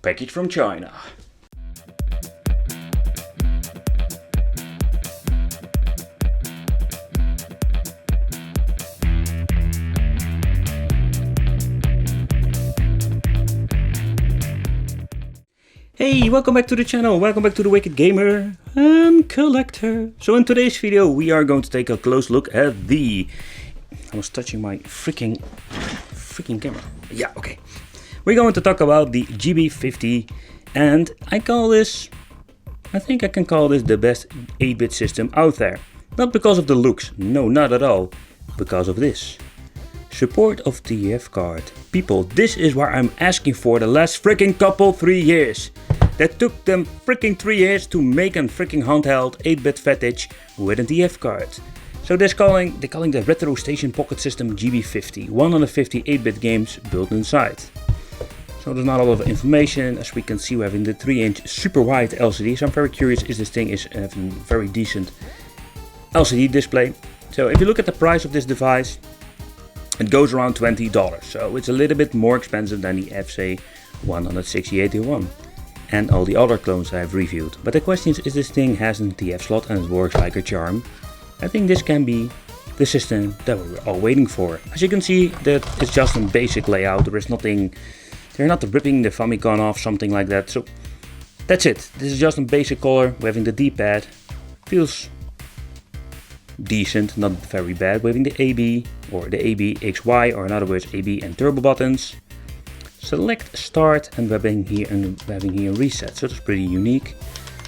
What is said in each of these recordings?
package from China. Hey, welcome back to the channel, welcome back to the Wicked Gamer and Collector. So in today's video we are going to take a close look at the... I was touching my freaking camera. Yeah, okay. We're going to talk about the GB50 and I think I can call this the best 8-bit system out there. Not because of the looks, no, not at all. Because of this. Support of TF card. People, this is what I'm asking for the last freaking 3 years. That took them freaking 3 years to make a freaking handheld 8-bit fetish with a TF card. So they're calling the Retro Station Pocket System GB50, 150 8-bit games built inside. So there's not a lot of information. As we can see, we're having the 3-inch super wide LCD. So I'm very curious if this thing is having very decent LCD display. So if you look at the price of this device, it goes around $20. So it's a little bit more expensive than the FCA 16081 and all the other clones I've reviewed. But the question is this thing has an TF slot and it works like a charm? I think this can be the system that we're all waiting for. As you can see, that it's just a basic layout. There is nothing, they're not ripping the Famicom off, something like that. So that's it. This is just a basic color. We're having the D-pad. Feels decent, not very bad. We're having the AB or the AB XY, or in other words AB and turbo buttons. Select start and we're having here reset, so that's pretty unique.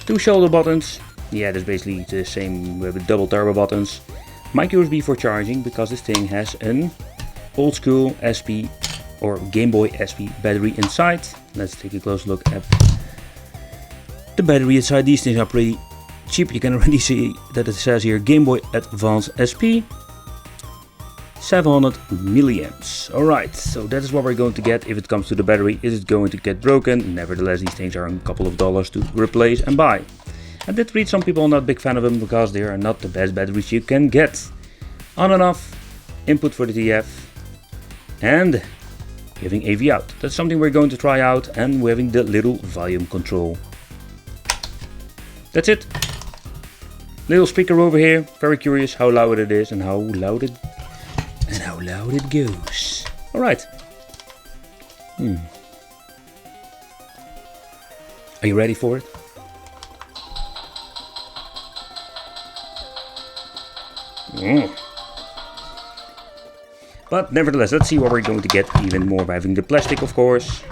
2 shoulder buttons, yeah, that's basically the same with double turbo buttons. Micro USB for charging, because this thing has an old school SP or Game Boy SP battery inside. Let's take a close look at the battery inside. These things are pretty cheap. You can already see that it says here Game Boy Advance SP. 700 milliamps. Alright, so that is what we're going to get if it comes to the battery. Is it going to get broken? Nevertheless, these things are a couple of dollars to replace and buy. I did read some people are not a big fan of them because they are not the best batteries you can get. On and off, input for the TF, and giving AV out. That's something we're going to try out, and we're having the little volume control. That's it. Little speaker over here. Very curious how loud it is and how loud it goes. Alright. Are you ready for it? But nevertheless, let's see what we're going to get even more. We're having the plastic, of course.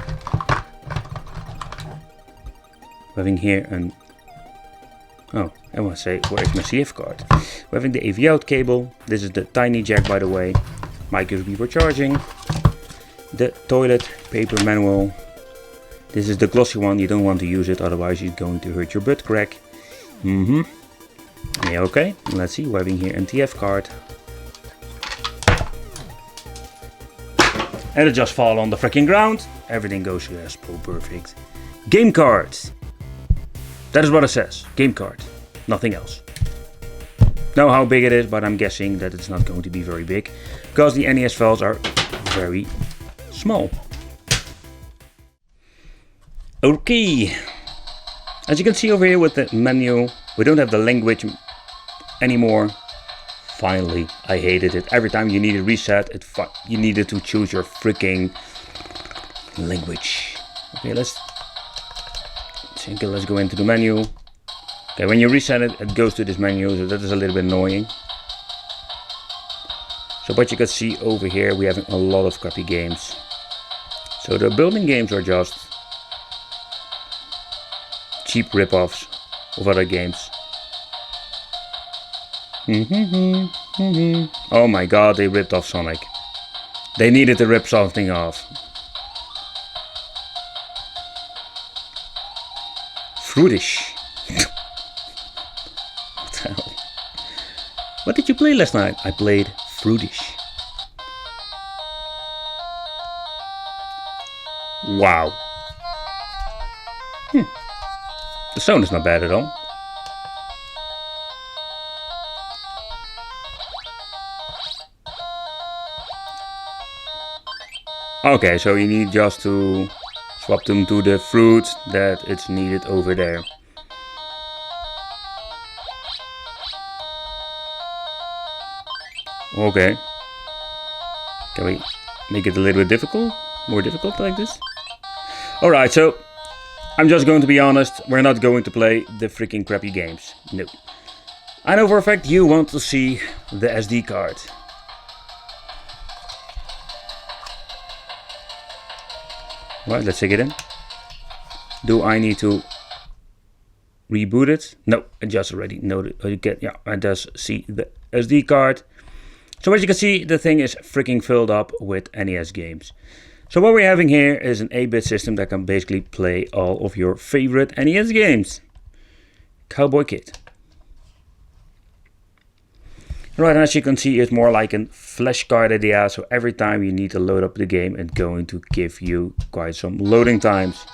We're having here an... Oh, I want to say, where's my CF card? We're having the AV out cable. This is the tiny jack, by the way. Micro USB for charging. The toilet paper manual. This is the glossy one. You don't want to use it, otherwise you're going to hurt your butt crack. Yeah, okay. Let's see. We're having here an TF card. And it just fall on the freaking ground. Everything goes as perfect. Game cards. That is what it says. Game card. Nothing else. Know how big it is, but I'm guessing that it's not going to be very big, because the NES files are very small. Okay. As you can see over here with the menu, we don't have the language anymore. Finally, I hated it. Every time you need a reset, you needed to choose your freaking language. Okay, let's go into the menu. Okay, when you reset it, it goes to this menu, so that is a little bit annoying. So what you can see over here, we have a lot of crappy games. So the building games are just cheap rip-offs of other games. Oh my god, they ripped off Sonic. They needed to rip something off. Fruitish. What the hell? What did you play last night? I played Fruitish. Wow. The sound is not bad at all. Okay, so you need just to swap them to the fruit that it's needed over there. Okay. Can we make it a little bit difficult? More difficult like this? Alright, so I'm just going to be honest, we're not going to play the freaking crappy games. No. I know for a fact you want to see the SD card. Right, let's take it in. Do I need to reboot it? No, I just already noted. You get, yeah, I just see the SD card. So as you can see, the thing is freaking filled up with NES games. So what we're having here is an 8-bit system that can basically play all of your favorite NES games. Cowboy Kid. Right, and as you can see, it's more like a flashcard idea. So every time you need to load up the game, it's going to give you quite some loading times.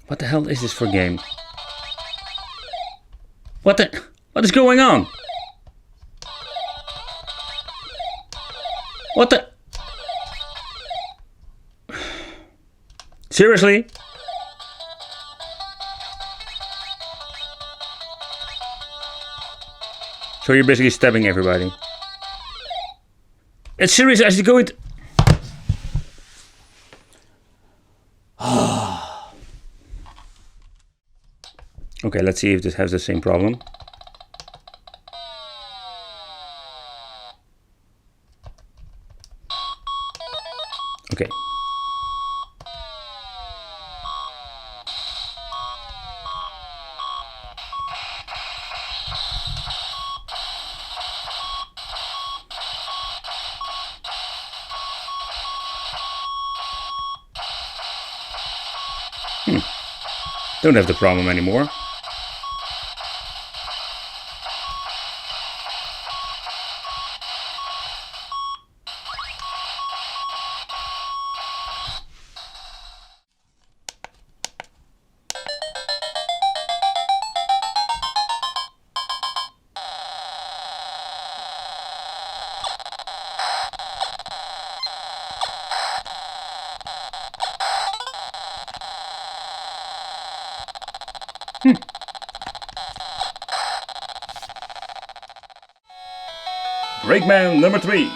What the hell is this for game? What is going on? What the? Seriously? So you're basically stabbing everybody. It's serious as you go into... Okay, let's see if this has the same problem. Okay. Don't have the problem anymore. Breakman number 3.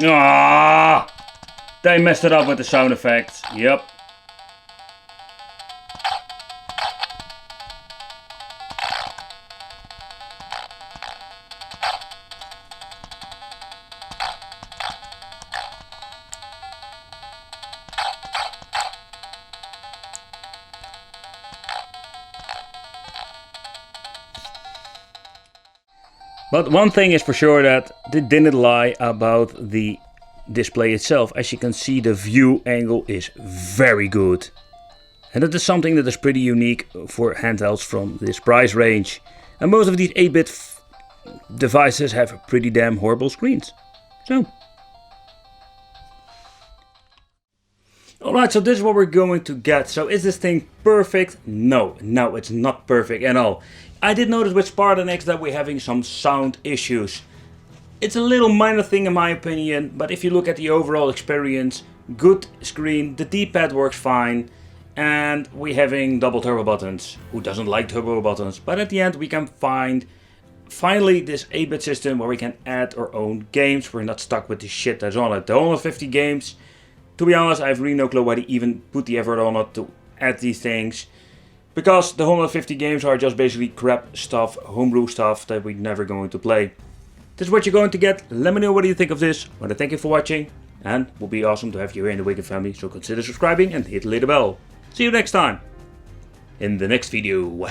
Ah, they messed it up with the sound effects. Yep. But one thing is for sure, that they didn't lie about the display itself. As you can see, the view angle is very good. And that is something that is pretty unique for handhelds from this price range. And most of these 8-bit devices have pretty damn horrible screens. So. Alright, so this is what we're going to get. So is this thing perfect? No, it's not perfect at all. I did notice with Spartan X that we're having some sound issues. It's a little minor thing in my opinion, but if you look at the overall experience, good screen, the D-pad works fine, and we're having double turbo buttons. Who doesn't like turbo buttons? But at the end we can find finally this 8-bit system where we can add our own games. We're not stuck with the shit that's on it. The 150 games, to be honest, I have really no clue why they even put the effort on it to add these things. Because the 150 games are just basically crap stuff, homebrew stuff that we're never going to play. This is what you're going to get. Let me know what you think of this. I want to thank you for watching. And it will be awesome to have you here in the Wicked family. So consider subscribing and hit the little bell. See you next time. In the next video.